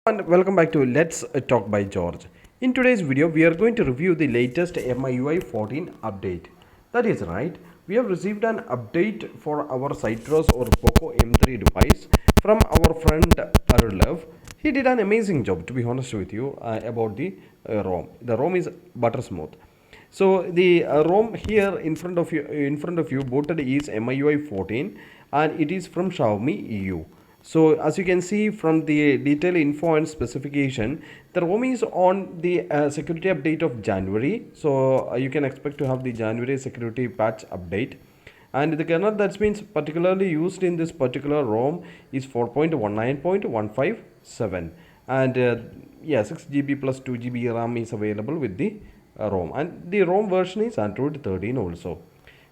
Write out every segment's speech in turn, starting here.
And welcome back to Let's Talk by George. In today's video, we are going to review the latest MIUI 14 update. That is right, we have received an update for our Citrus or Poco M3 device from our friend Arullev. He did an amazing job, to be honest with you, about the ROM. The ROM is butter smooth. So the ROM here in front of you booted is MIUI 14 and it is from Xiaomi EU. So as you can see from the detailed info and specification, the ROM is on the security update of January. So you can expect to have the January security patch update. And the kernel that's been particularly used in this particular ROM is 4.19.157. And yeah, 6 GB plus 2 GB RAM is available with the ROM. And the ROM version is Android 13 also.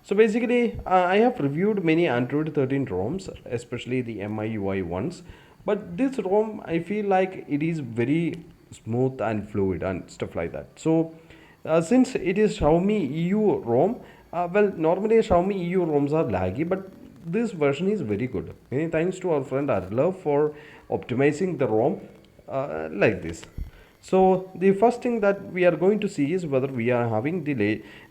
So basically, I have reviewed many Android 13 ROMs, especially the MIUI ones. But this ROM, I feel like it is very smooth and fluid and stuff like that. So since it is Xiaomi EU ROM, well, normally Xiaomi EU ROMs are laggy, but this version is very good. Many thanks to our friend Arullev for optimizing the ROM like this. So the first thing that we are going to see is whether we are having the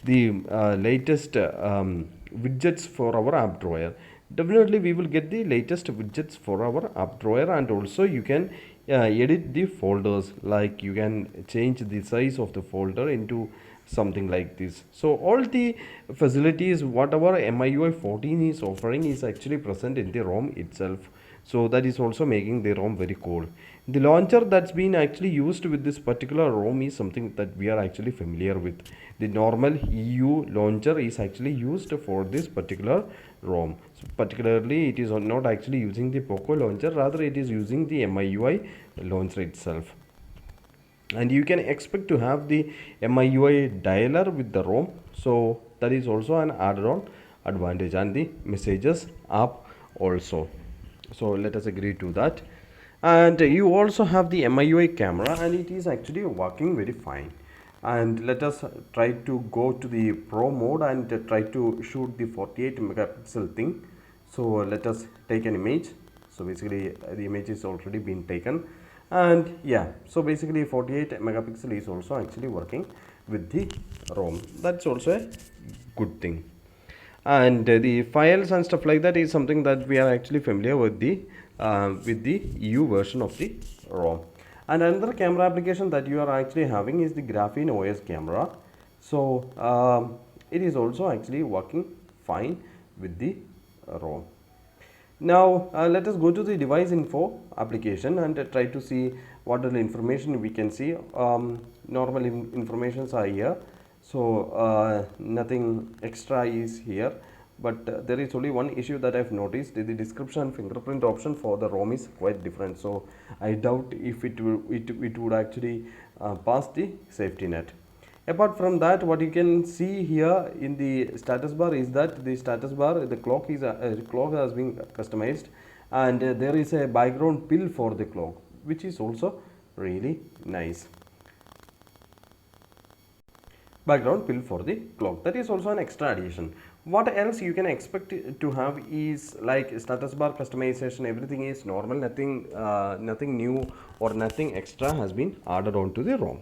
latest widgets for our app drawer. Definitely we will get the latest widgets for our app drawer, and also you can edit the folders, like you can change the size of the folder into something like this. So all the facilities whatever MIUI 14 is offering is actually present in the ROM itself. So that is also making the ROM very cool. The launcher that's been actually used with this particular ROM is something that we are actually familiar with. The normal EU launcher is actually used for this particular ROM. So particularly it is not actually using the Poco launcher, rather it is using the MIUI launcher itself. And you can expect to have the MIUI dialer with the ROM. So that is also an add-on advantage, and the messages app also. So let us agree to that. And you also have the MIUI camera, and it is actually working very fine. And let us try to go to the pro mode and try to shoot the 48 megapixel thing. So let us take an image. So basically the image is already been taken, and yeah, so basically 48 megapixel is also actually working with the ROM. That's also a good thing. And the files and stuff like that is something that we are actually familiar with the EU version of the ROM. And another camera application that you are actually having is the Graphene OS camera. So it is also actually working fine with the ROM. Now let us go to the device info application and try to see what are the information we can see. Normal informations are here. So nothing extra is here, but there is only one issue that I've noticed. The description fingerprint option for the ROM is quite different, so I doubt if it would actually pass the safety net. Apart from that, what you can see here in the status bar is that the status bar, the clock has been customized, and there is a background pill for the clock, which is also really nice. Background pill for the clock, that is also an extra addition. What else you can expect to have is like status bar customization. Everything is normal, nothing new or nothing extra has been added on to the ROM.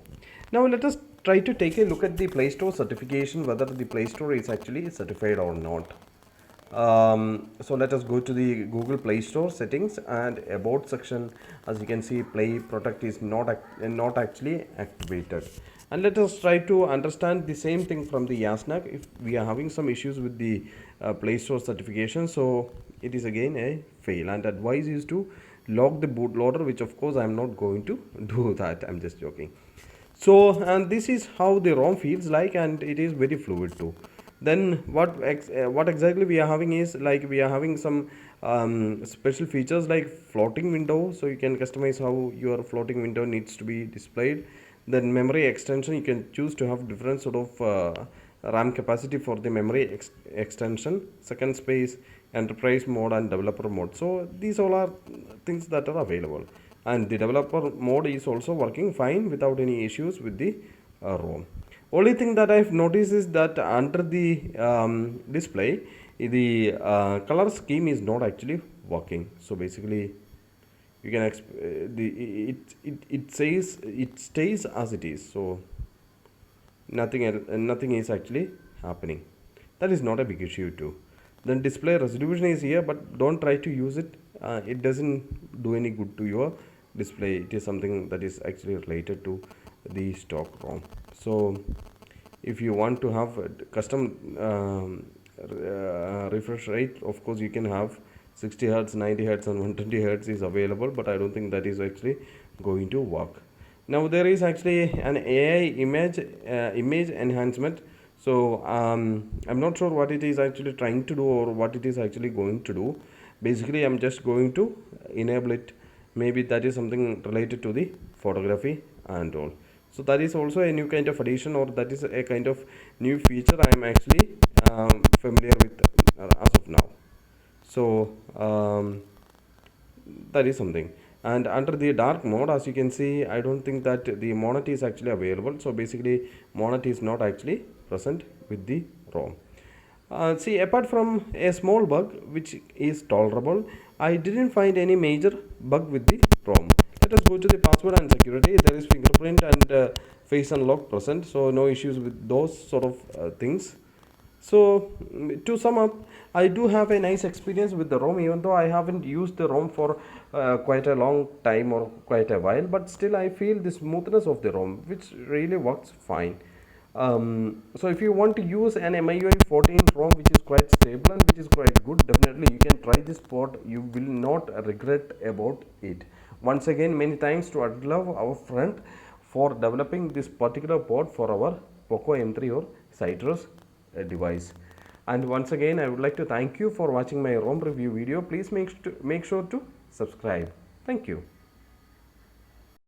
Now let us try to take a look at the Play Store certification, whether the Play Store is actually certified or not. So let us go to the Google Play Store settings and about section. As you can see, Play Protect is not actually activated. And let us try to understand the same thing from the YASNAC if we are having some issues with the Play Store certification. So it is again a fail, and advice is to lock the bootloader, which of course I am not going to do that. I'm just joking. So, and this is how the ROM feels like, and it is very fluid too. Then what exactly we are having is like we are having some special features like floating window, so you can customize how your floating window needs to be displayed. Then memory extension, you can choose to have different sort of RAM capacity for the memory extension. Second space, enterprise mode and developer mode. So these all are things that are available, and the developer mode is also working fine without any issues with the ROM. Only thing that I've noticed is that under the display, the color scheme is not actually working. So basically You can it says it stays as it is, so nothing is actually happening. That is not a big issue too. Then display resolution is here, but don't try to use it. It doesn't do any good to your display. It is something that is actually related to the stock ROM. So if you want to have a custom refresh rate, of course you can have 60 hertz, 90 hertz and 120 hertz is available, but I don't think that is actually going to work. Now there is actually an AI image enhancement. So I'm not sure what it is actually trying to do or what it is actually going to do. Basically I'm just going to enable it. Maybe that is something related to the photography and all. So that is also a new kind of addition, or that is a kind of new feature I am actually familiar with as of now. So that is something. And under the dark mode, as you can see, I don't think that the monet is actually available. So basically monet is not actually present with the ROM. See, apart from a small bug which is tolerable, I didn't find any major bug with the ROM. Let us go to the password and security. There is fingerprint and face unlock present, so no issues with those sort of things. So to sum up, I do have a nice experience with the ROM, even though I haven't used the ROM for quite a long time or quite a while, but still I feel the smoothness of the ROM, which really works fine. So if you want to use an MIUI 14 ROM which is quite stable and which is quite good, definitely you can try this port. You will not regret about it. Once again, many thanks to arullev, our friend, for developing this particular port for our Poco M3 or Citrus device. And once again, I would like to thank you for watching my ROM review video. Please make sure to subscribe. Thank you.